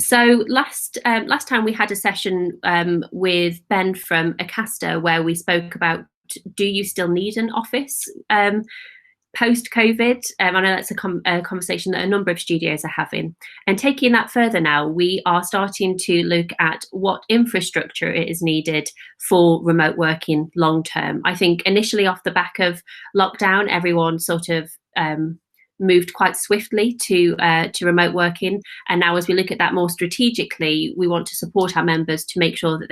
So last time we had a session with Ben from Acasta where we spoke about, do you still need an office post-COVID? I know that's a conversation that a number of studios are having. And taking that further now, we are starting to look at what infrastructure is needed for remote working long term. I think initially off the back of lockdown, everyone sort of moved quite swiftly to remote working, and now as we look at that more strategically, we want to support our members to make sure that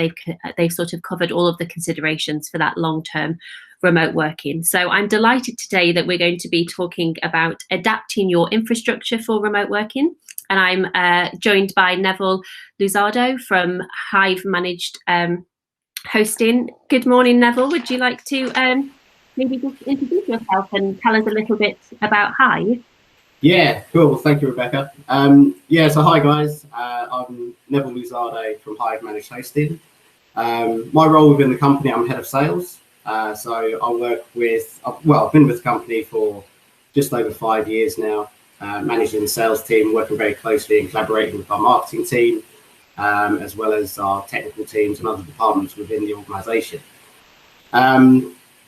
they've sort of covered all of the considerations for that long-term remote working. So I'm delighted today that we're going to be talking about adapting your infrastructure for remote working, and I'm joined by Neville Louzado from Hyve Managed Hosting. Good morning, Neville. Would you like to maybe just introduce yourself and tell us a little bit about Hyve? Yeah, cool. Thank you, Rebecca. So hi guys. I'm Neville Louzado from Hyve Managed Hosting. My role within the company, I'm head of sales. So I work with, I've been with the company for just over 5 years now, managing the sales team, working very closely and collaborating with our marketing team, as well as our technical teams and other departments within the organisation.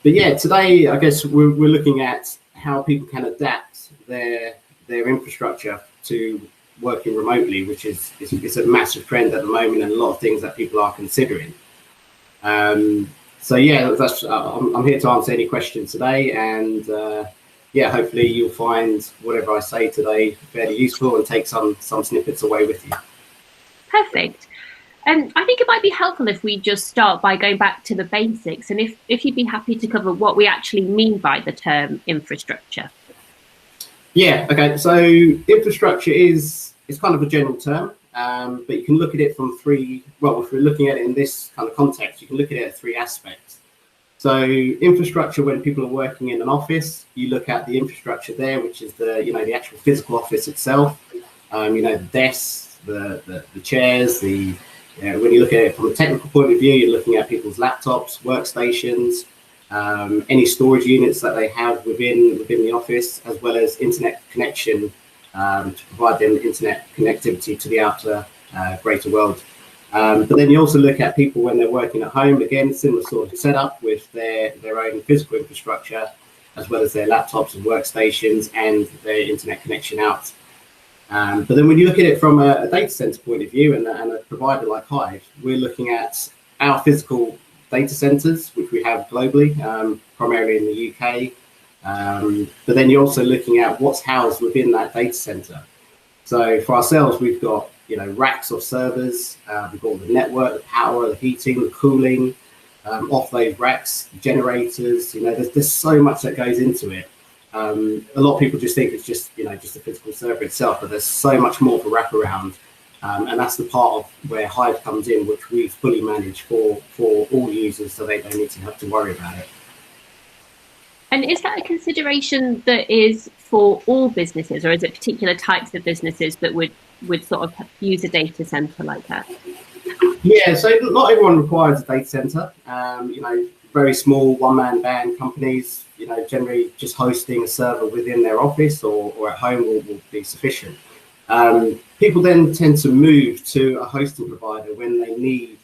But yeah, today I guess we're looking at how people can adapt their infrastructure to working remotely, which is a massive trend at the moment, and a lot of things that people are considering. So yeah, I'm here to answer any questions today, and yeah, hopefully you'll find whatever I say today fairly useful and take some snippets away with you. Perfect. And I think it might be helpful if we just start by going back to the basics, and if you'd be happy to cover what we actually mean by the term infrastructure. Yeah, okay. So infrastructure is kind of a general term, but you can look at it from three, well, if we're looking at it in this kind of context, you can look at it at three aspects. So infrastructure, when people are working in an office, you look at the infrastructure there, which is the actual physical office itself, the desks, the chairs, when you look at it from a technical point of view, you're looking at people's laptops, workstations, any storage units that they have within the office, as well as internet connection to provide them internet connectivity to the outer greater world. But then you also look at people when they're working at home, again, similar sort of setup with their own physical infrastructure, as well as their laptops and workstations and their internet connection out. But then when you look at it from a data center point of view and a provider like Hyve, we're looking at our physical data centers, which we have globally, primarily in the UK. But then you're also looking at what's housed within that data center. So for ourselves, we've got racks of servers, we've got the network, the power, the heating, the cooling, off those racks, generators. There's so much that goes into it. A lot of people just think it's just a physical server itself, but there's so much more to wrap around, and that's the part of where Hyve comes in, which we fully manage for all users, so they don't need to have to worry about it. And is that a consideration that is for all businesses, or is it particular types of businesses that would sort of use a data center like that? Yeah, so not everyone requires a data center. Very small one-man band companies, generally just hosting a server within their office or at home will be sufficient. People then tend to move to a hosting provider when they need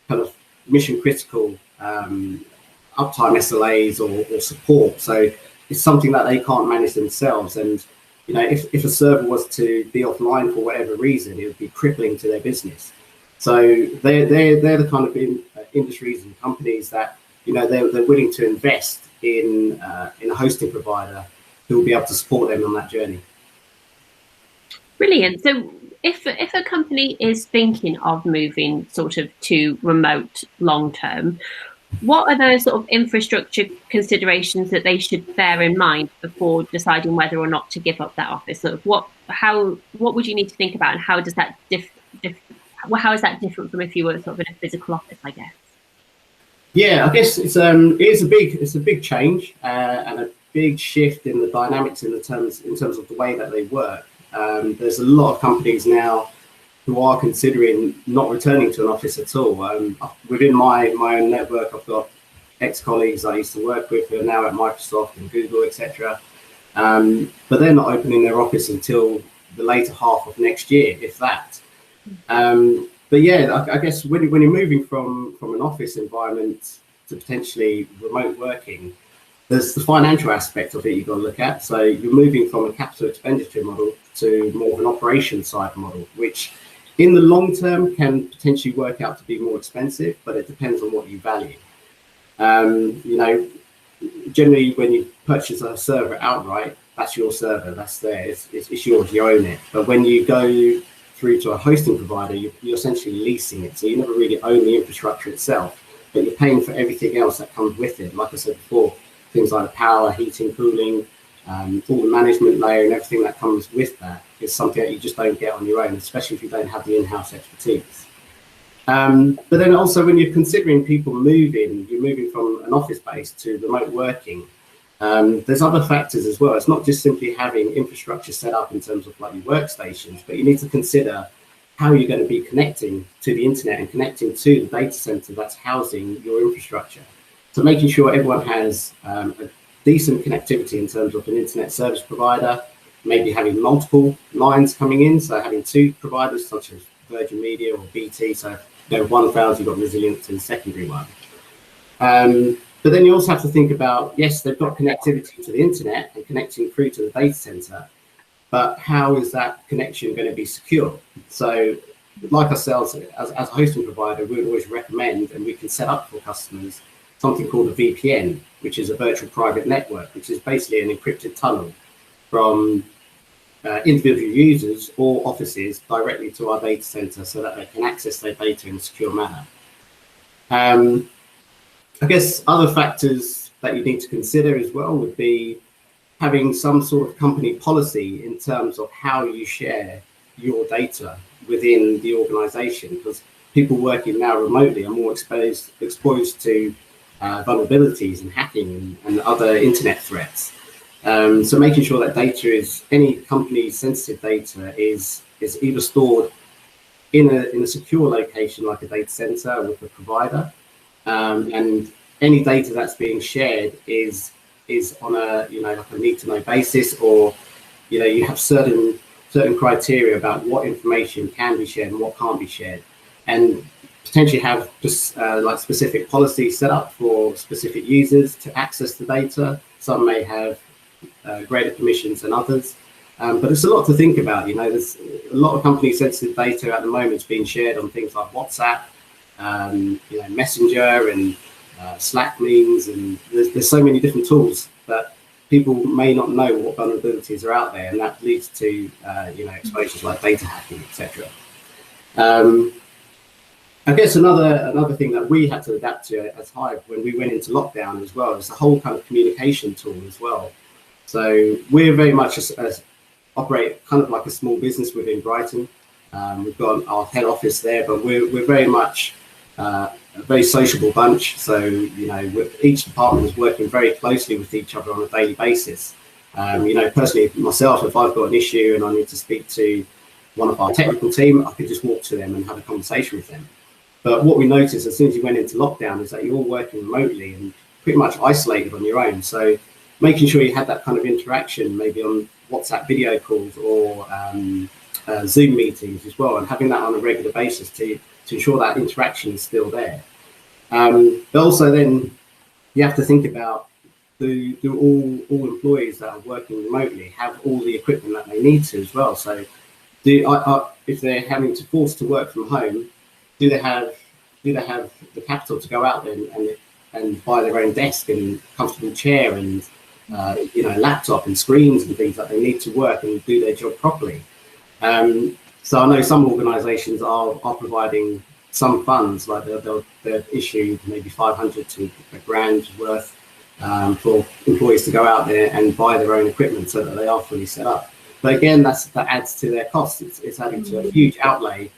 kind of mission critical uptime SLAs or support. So it's something that they can't manage themselves. And if a server was to be offline for whatever reason, it would be crippling to their business. So they're the kind of industries and companies that they're willing to invest in a hosting provider who will be able to support them on that journey. Brilliant. So if a company is thinking of moving sort of to remote long term, what are those sort of infrastructure considerations that they should bear in mind before deciding whether or not to give up that office? Sort of what would you need to think about, and how does that how is that different from if you were sort of in a physical office, I guess? Yeah, I guess it's a big change and a big shift in the dynamics in terms of the way that they work. There's a lot of companies now who are considering not returning to an office at all. Within my own network, I've got ex-colleagues I used to work with who are now at Microsoft and Google, etc. But they're not opening their office until the later half of next year, if that. But yeah, I guess when you're moving from an office environment to potentially remote working, there's the financial aspect of it you've got to look at. So you're moving from a capital expenditure model to more of an operation side model, which in the long term can potentially work out to be more expensive, but it depends on what you value. You know, generally when you purchase a server outright, that's your server, that's there, it's yours, you own it. But when you go through to a hosting provider, you're essentially leasing it. So you never really own the infrastructure itself, but you're paying for everything else that comes with it. Like I said before, things like power, heating, cooling, all the management layer and everything that comes with that is something that you just don't get on your own, especially if you don't have the in-house expertise. But then also when you're considering people moving, you're moving from an office base to remote working. There's other factors as well. It's not just simply having infrastructure set up in terms of like your workstations, but you need to consider how you're going to be connecting to the internet and connecting to the data center that's housing your infrastructure. So making sure everyone has a decent connectivity in terms of an internet service provider, maybe having multiple lines coming in. So having two providers such as Virgin Media or BT. So you know, one fails, you've got resilience to the secondary one. But then you also have to think about, yes, they've got connectivity to the internet and connecting through to the data center, but how is that connection going to be secure? So like ourselves, as a hosting provider, we would always recommend, and we can set up for customers, something called a VPN, which is a virtual private network, which is basically an encrypted tunnel from individual users or offices directly to our data center so that they can access their data in a secure manner. I guess other factors that you need to consider as well would be having some sort of company policy in terms of how you share your data within the organization, because people working now remotely are more exposed to vulnerabilities and hacking and other internet threats. So making sure that data is, any company sensitive data is either stored in a secure location like a data center with a provider, and any data that's being shared is on a, you know, like a need to know basis, or you know, you have certain criteria about what information can be shared and what can't be shared, and potentially have just like specific policies set up for specific users to access the data. Some may have greater permissions than others, but it's a lot to think about. You know, there's a lot of company sensitive data at the moment being shared on things like WhatsApp, you know, Messenger and Slack means, and there's so many different tools that people may not know what vulnerabilities are out there, and that leads to you know, exposures like data hacking, etc. I guess another thing that we had to adapt to as Hyve when we went into lockdown as well is the whole kind of communication tool as well. So we're very much operate kind of like a small business within Brighton. We've got our head office there, but we're very much a very sociable bunch. So you know, each department is working very closely with each other on a daily basis. You know, personally myself, if I've got an issue and I need to speak to one of our technical team, I could just walk to them and have a conversation with them. But what we noticed as soon as you went into lockdown is that you're all working remotely and pretty much isolated on your own. So making sure you had that kind of interaction, maybe on WhatsApp video calls or Zoom meetings as well, and having that on a regular basis to ensure that interaction is still there. But also then you have to think about, do all employees that are working remotely have all the equipment that they need to as well? So if they're having to force to work from home, do they have the capital to go out there and buy their own desk and comfortable chair and you know, laptop and screens and things that they need to work and do their job properly? So I know some organisations are providing some funds, like they'll issue maybe 500 to a grand worth for employees to go out there and buy their own equipment so that they are fully set up. But again, that adds to their costs. It's adding to a huge outlay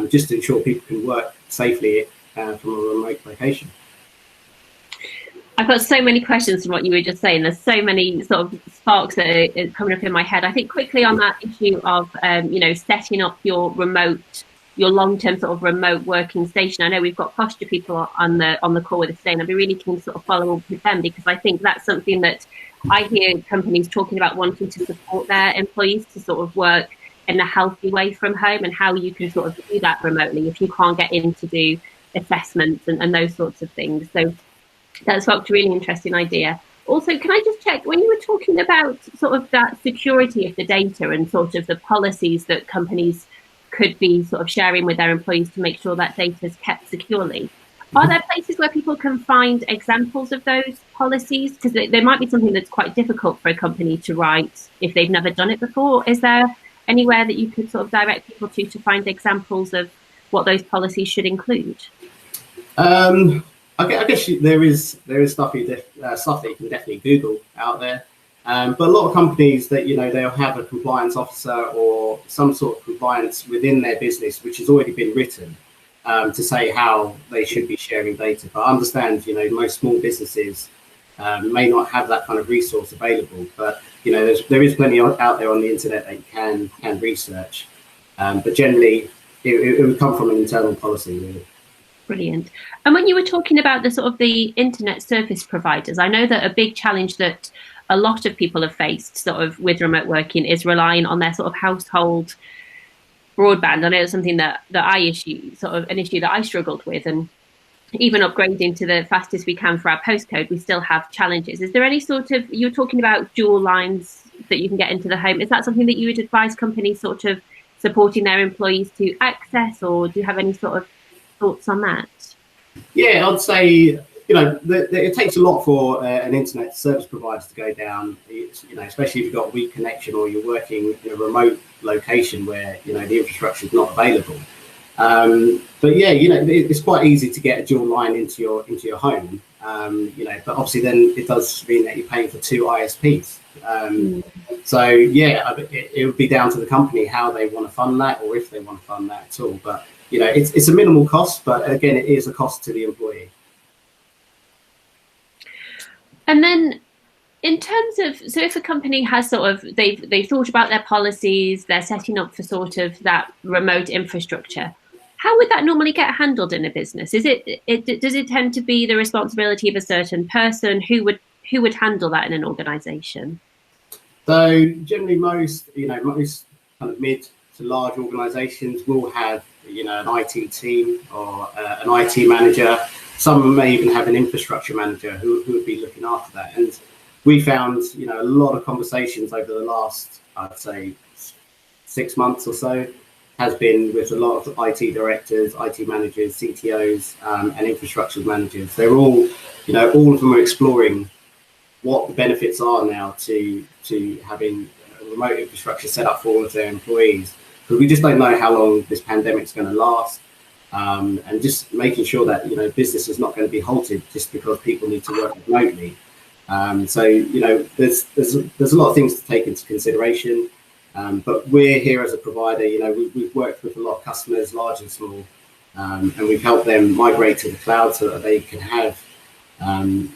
just to ensure people can work safely from a remote location. I've got so many questions from what you were just saying. There's so many sort of sparks that are coming up in my head. I think quickly on that issue of you know, setting up your long-term sort of remote working station. I know we've got posture people on the call with us today, and I'd be really keen to sort of follow up with them, because I think that's something that I hear companies talking about, wanting to support their employees to sort of work in a healthy way from home, and how you can sort of do that remotely if you can't get in to do assessments and those sorts of things. So that's a really interesting idea. Also, can I just check, when you were talking about sort of that security of the data and sort of the policies that companies could be sort of sharing with their employees to make sure that data is kept securely, are there places where people can find examples of those policies? Because there might be something that's quite difficult for a company to write if they've never done it before. Is there anywhere that you could sort of direct people to find examples of what those policies should include? I guess there is stuff stuff that you can definitely Google out there. But a lot of companies that, they'll have a compliance officer or some sort of compliance within their business, which has already been written to say how they should be sharing data. But I understand, most small businesses may not have that kind of resource available. But, there is plenty out there on the internet that you can research. But generally, it would come from an internal policy, really. Brilliant. And when you were talking about the sort of the internet service providers, I know that a big challenge that a lot of people have faced sort of with remote working is relying on their sort of household broadband. I know it's something that an issue that I struggled with, and even upgrading to the fastest we can for our postcode, we still have challenges. Is there any sort of, you were talking about dual lines that you can get into the home. Is that something that you would advise companies sort of supporting their employees to access, or do you have any sort of thoughts on that? Yeah, I'd say, it takes a lot for an internet service provider to go down, especially if you've got a weak connection or you're working in a remote location where, the infrastructure is not available. But yeah, it's quite easy to get a dual line into your home, but obviously then it does mean that you're paying for two ISPs. So yeah, it would be down to the company how they want to fund that, or if they want to fund that at all. But it's a minimal cost, but again, it is a cost to the employee. And then in terms of, so if a company has sort of, they've thought about their policies, they're setting up for sort of that remote infrastructure, how would that normally get handled in a business? Does it tend to be the responsibility of a certain person? Who would handle that in an organization? So generally most kind of mid to large organizations will have, an IT team or an IT manager. Some may even have an infrastructure manager who would be looking after that. And we found, a lot of conversations over the last, I'd say, 6 months or so has been with a lot of IT directors, IT managers, CTOs, and infrastructure managers. They're all, all of them are exploring what the benefits are now to having remote infrastructure set up for all of their employees. Because we just don't know how long this pandemic is going to last. And just making sure that, business is not going to be halted just because people need to work remotely. So, there's a lot of things to take into consideration. But we're here as a provider, we've worked with a lot of customers, large and small, and we've helped them migrate to the cloud so that they can have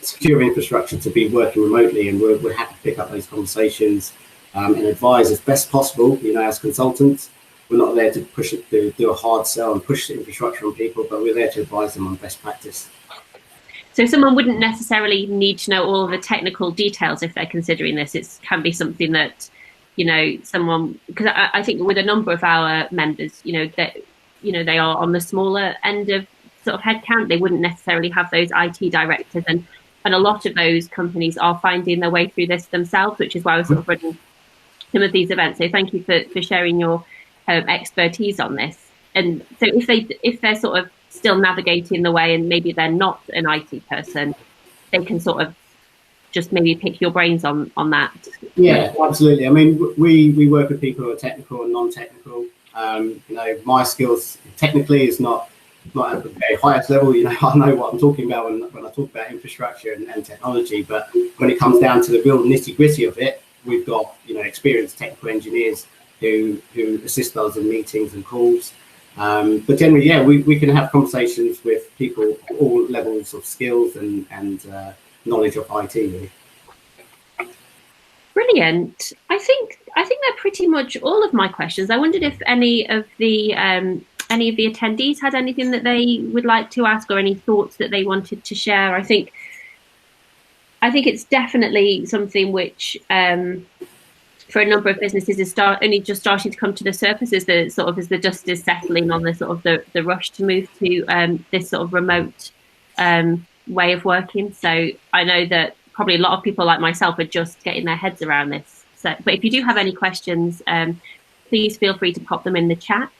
secure infrastructure to be working remotely. And we're happy to pick up those conversations and advise as best possible, as consultants. We're not there to do a hard sell and push the infrastructure on people, but we're there to advise them on best practice. So someone wouldn't necessarily need to know all the technical details if they're considering this. It can be something that, someone, because I think with a number of our members, that, they are on the smaller end of sort of headcount. They wouldn't necessarily have those IT directors, and a lot of those companies are finding their way through this themselves, which is why we're sort of running some of these events. So thank you for sharing your expertise on this. And so if they're sort of still navigating the way, and maybe they're not an IT person, they can sort of just maybe pick your brains on that. Yeah, absolutely. I mean, we work with people who are technical and non-technical. My skills technically is not at the very highest level. I know what I'm talking about when I talk about infrastructure and technology, but when it comes down to the real nitty-gritty of it, we've got experienced technical engineers who assist us in meetings and calls. But generally, yeah, we can have conversations with people all levels of skills and knowledge of IT. Really. Brilliant. I think they're pretty much all of my questions. I wondered if any of the attendees had anything that they would like to ask, or any thoughts that they wanted to share. I think it's definitely something which for a number of businesses is only just starting to come to the surface as the dust is settling on the rush to move to this sort of remote way of working. So I know that probably a lot of people like myself are just getting their heads around this. So, but if you do have any questions, please feel free to pop them in the chat.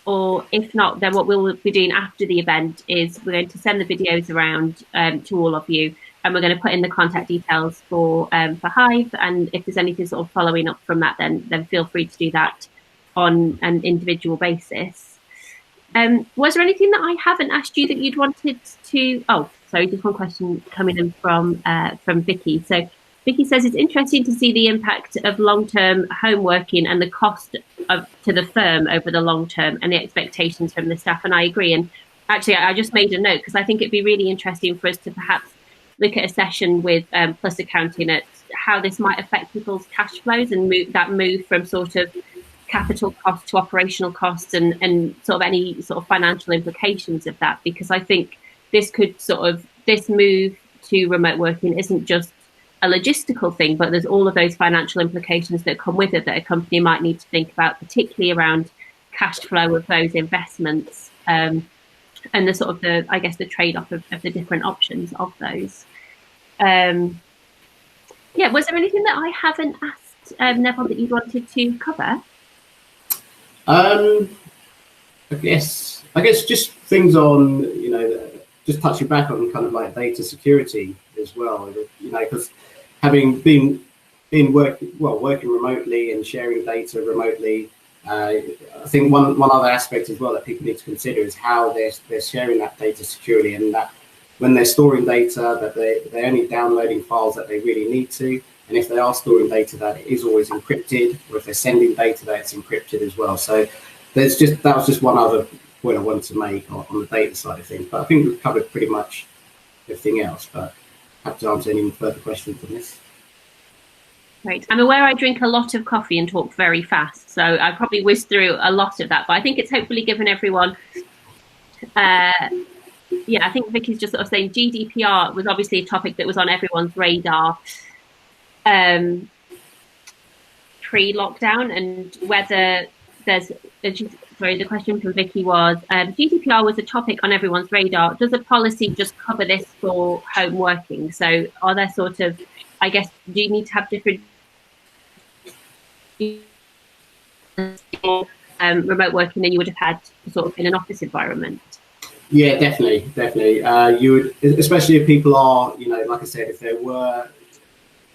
Or if not, then what we'll be doing after the event is we're going to send the videos around to all of you, and we're going to put in the contact details for Hyve. And if there's anything sort of following up from that, then feel free to do that on an individual basis. Was there anything that I haven't asked you that you'd wanted to? Oh, sorry, just one question coming in from Vicky. So Vicky says it's interesting to see the impact of long-term home working and the cost to the firm over the long term and the expectations from the staff. And I agree. And actually, I just made a note because I think it'd be really interesting for us to perhaps look at a session with Plus Accounting at how this might affect people's cash flows and move from sort of capital costs to operational costs and sort of any sort of financial implications of that. Because I think this move to remote working isn't just a logistical thing, but there's all of those financial implications that come with it that a company might need to think about, particularly around cash flow of those investments and the sort of the trade-off of the different options of those. Was there anything that I haven't asked Neville that you wanted to cover? I guess just things on, just touching back on kind of like data security as well, because having been working remotely and sharing data remotely, I think one other aspect as well that people need to consider is how they're sharing that data securely, and that when they're storing data, that they're only downloading files that they really need to, and if they are storing data, that it is always encrypted, or if they're sending data, that it's encrypted as well. So that was just one other point I wanted to make on the data side of things. But I think we've covered pretty much everything else. But happy to answer any further questions on this. Great. I'm aware I drink a lot of coffee and talk very fast, so I probably whizzed through a lot of that, but I think it's hopefully given everyone, I think Vicky's just sort of saying GDPR was obviously a topic that was on everyone's radar pre-lockdown, and whether the question from Vicky was, GDPR was a topic on everyone's radar. Does a policy just cover this for home working? So are there sort of, I guess, do you need to have different remote working than you would have had sort of in an office environment? Yeah, definitely. You would, especially if people are, like I said, if they were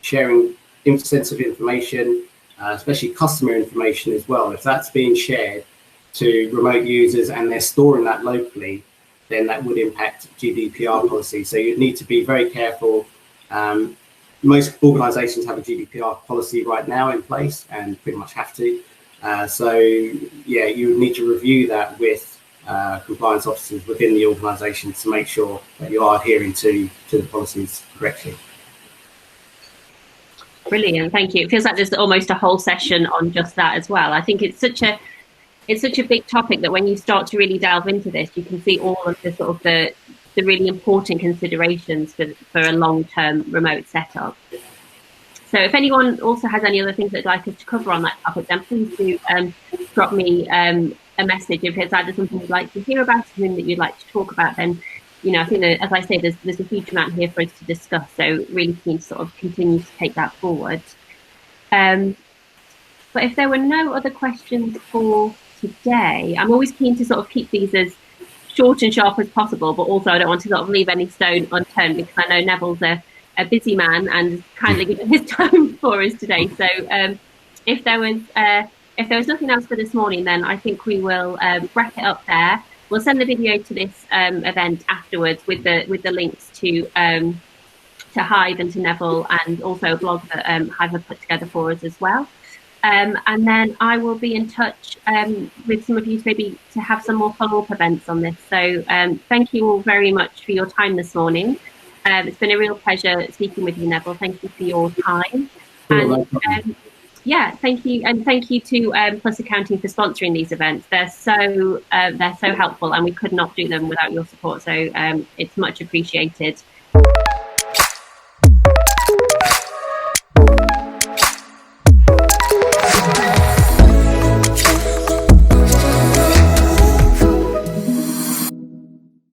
sharing sensitive information, especially customer information as well, if that's being shared to remote users and they're storing that locally, then that would impact GDPR policy. So you'd need to be very careful. Most organizations have a GDPR policy right now in place and pretty much have to. You would need to review that with compliance officers within the organization to make sure that you are adhering to the policies correctly. Brilliant, thank you. It feels like there's almost a whole session on just that as well. I think it's such a big topic that when you start to really delve into this, you can see all of the sort of the really important considerations for a long-term remote setup. So if anyone also has any other things that they'd like us to cover on that topic, then please do drop me a message. If it's either something you'd like to hear about, something that you'd like to talk about, then I think that, as I say, there's a huge amount here for us to discuss. So really keen to sort of continue to take that forward. But if there were no other questions for today, I'm always keen to sort of keep these as short and sharp as possible, but also I don't want to sort of leave any stone unturned, because I know Neville's a busy man and kindly given his time for us today. So if there was nothing else for this morning, then I think we will wrap it up there. We'll send the video to this event afterwards with the links to Hyve and to Neville, and also a blog that Hyve have put together for us as well. And then I will be in touch with some of you maybe to have some more follow-up events on this. So thank you all very much for your time this morning. It's been a real pleasure speaking with you, Neville. Thank you for your time. And thank you, and thank you to Plus Accounting for sponsoring these events. They're so helpful, and we could not do them without your support. So it's much appreciated.